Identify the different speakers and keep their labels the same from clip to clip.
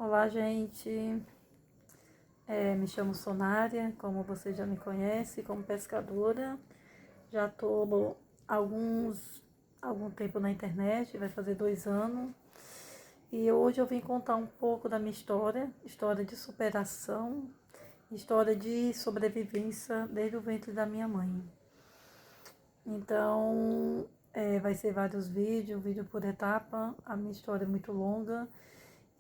Speaker 1: Olá, gente. Me chamo Sonária, como você já me conhece, como pescadora. Já estou algum tempo na internet, vai fazer 2 anos. E hoje eu vim contar um pouco da minha história de superação, história de sobrevivência desde o ventre da minha mãe. Então, vai ser vários vídeo por etapa. A minha história é muito longa.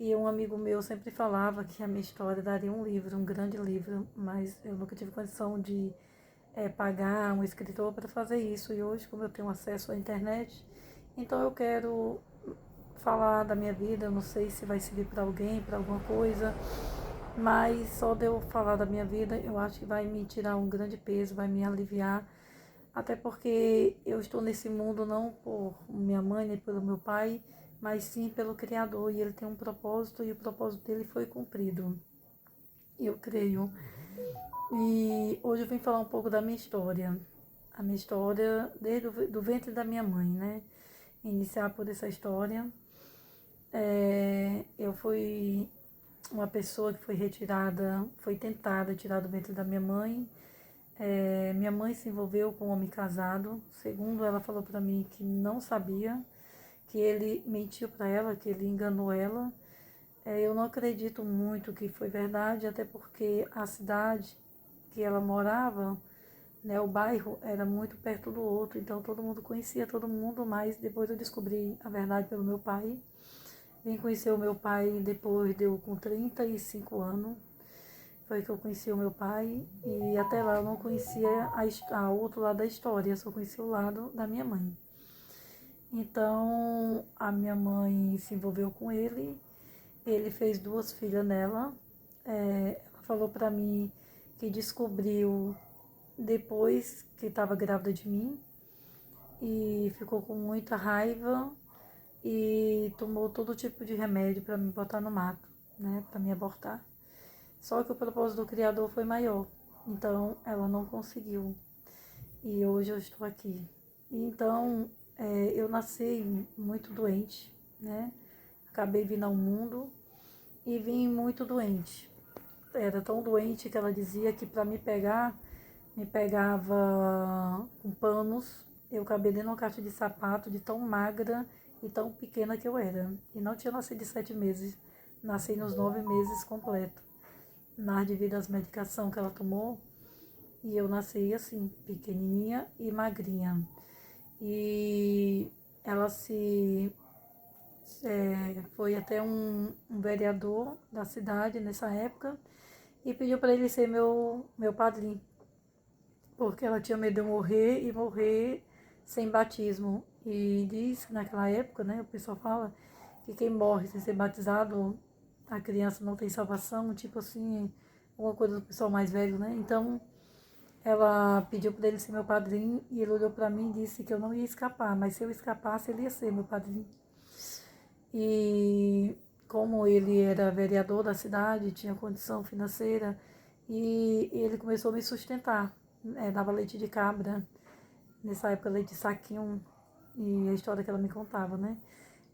Speaker 1: E um amigo meu sempre falava que a minha história daria um livro, um grande livro, mas eu nunca tive condição de pagar um escritor para fazer isso. E hoje, como eu tenho acesso à internet, então eu quero falar da minha vida. Eu não sei se vai servir para alguém, para alguma coisa, mas só de eu falar da minha vida, eu acho que vai me tirar um grande peso, vai me aliviar. Até porque eu estou nesse mundo não por minha mãe nem pelo meu pai, mas sim pelo Criador. E ele tem um propósito e o propósito dele foi cumprido. Eu creio. E hoje eu vim falar um pouco da minha história. A minha história desde do ventre da minha mãe, né? Iniciar por essa história. Eu fui uma pessoa que foi retirada, foi tentada tirar do ventre da minha mãe. Minha mãe se envolveu com um homem casado. Segundo ela falou para mim que não sabia, que ele mentiu para ela, que ele enganou ela. Eu não acredito muito que foi verdade, até porque a cidade que ela morava, né, o bairro era muito perto do outro, então todo mundo conhecia todo mundo, mas depois eu descobri a verdade pelo meu pai. Vim conhecer o meu pai depois de eu com 35 anos. Foi que eu conheci o meu pai e até lá eu não conhecia a outro lado da história, só conhecia o lado da minha mãe. Então a minha mãe se envolveu com ele fez 2 filhas nela. Ela falou pra mim que descobriu depois que estava grávida de mim e ficou com muita raiva e tomou todo tipo de remédio para me botar no mato, né, para me abortar. Só que o propósito do Criador foi maior, então ela não conseguiu. E hoje eu estou aqui. Então, eu nasci muito doente, né? Acabei vindo ao mundo e vim muito doente. Era tão doente que ela dizia que para me pegar, me pegava com panos. Eu cabia dentro de uma caixa de sapato de tão magra e tão pequena que eu era. E não tinha nascido de 7 meses, nasci nos 9 meses completo. Devido às medicação que ela tomou, e eu nasci assim, pequenininha e magrinha. E ela foi até um vereador da cidade nessa época e pediu para ele ser meu padrinho, porque ela tinha medo de eu morrer e morrer sem batismo. E diz que naquela época, né, o pessoal fala que quem morre sem ser batizado, a criança não tem salvação, tipo assim, uma coisa do pessoal mais velho, né? Então, ela pediu para ele ser meu padrinho e ele olhou para mim e disse que eu não ia escapar, mas se eu escapasse, ele ia ser meu padrinho. E como ele era vereador da cidade, tinha condição financeira, e ele começou a me sustentar. Dava leite de cabra, nessa época leite de saquinho, e a história que ela me contava, né?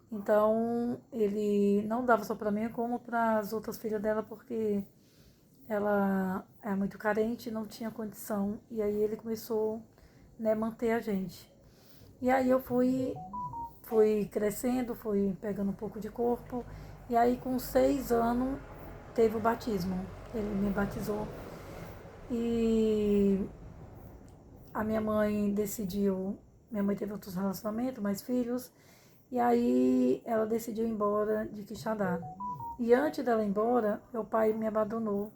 Speaker 1: Então, ele não dava só para mim, como para as outras filhas dela, porque ela é muito carente, não tinha condição. E aí ele começou, né, manter a gente. E aí eu fui crescendo, fui pegando um pouco de corpo. E aí com 6 anos teve o batismo. Ele me batizou. E a minha mãe teve outros relacionamentos, mais filhos. E aí ela decidiu ir embora de Quixadá. E antes dela ir embora, meu pai me abandonou.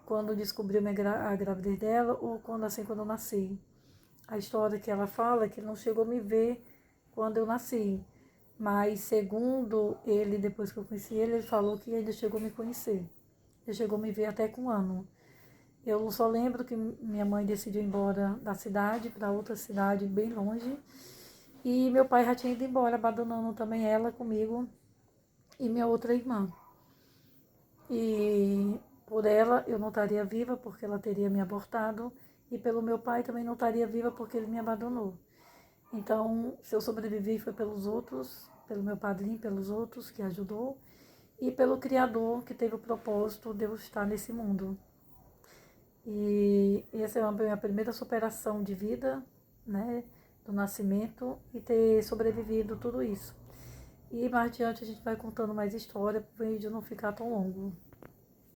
Speaker 1: Quando descobriu a gravidez dela ou quando eu nasci. A história que ela fala é que ele não chegou a me ver quando eu nasci. Mas segundo ele, depois que eu conheci ele, ele falou que ainda chegou a me conhecer. Ele chegou a me ver até com 1 ano. Eu só lembro que minha mãe decidiu ir embora da cidade para outra cidade bem longe. E meu pai já tinha ido embora, abandonando também ela comigo e minha outra irmã. E por ela eu não estaria viva porque ela teria me abortado. E pelo meu pai também não estaria viva porque ele me abandonou. Então, se eu sobrevivi foi pelos outros, pelo meu padrinho, pelos outros que ajudou. e pelo Criador que teve o propósito de eu estar nesse mundo. E essa é a minha primeira superação de vida, né, do nascimento e ter sobrevivido tudo isso. E mais adiante a gente vai contando mais história para o vídeo não ficar tão longo.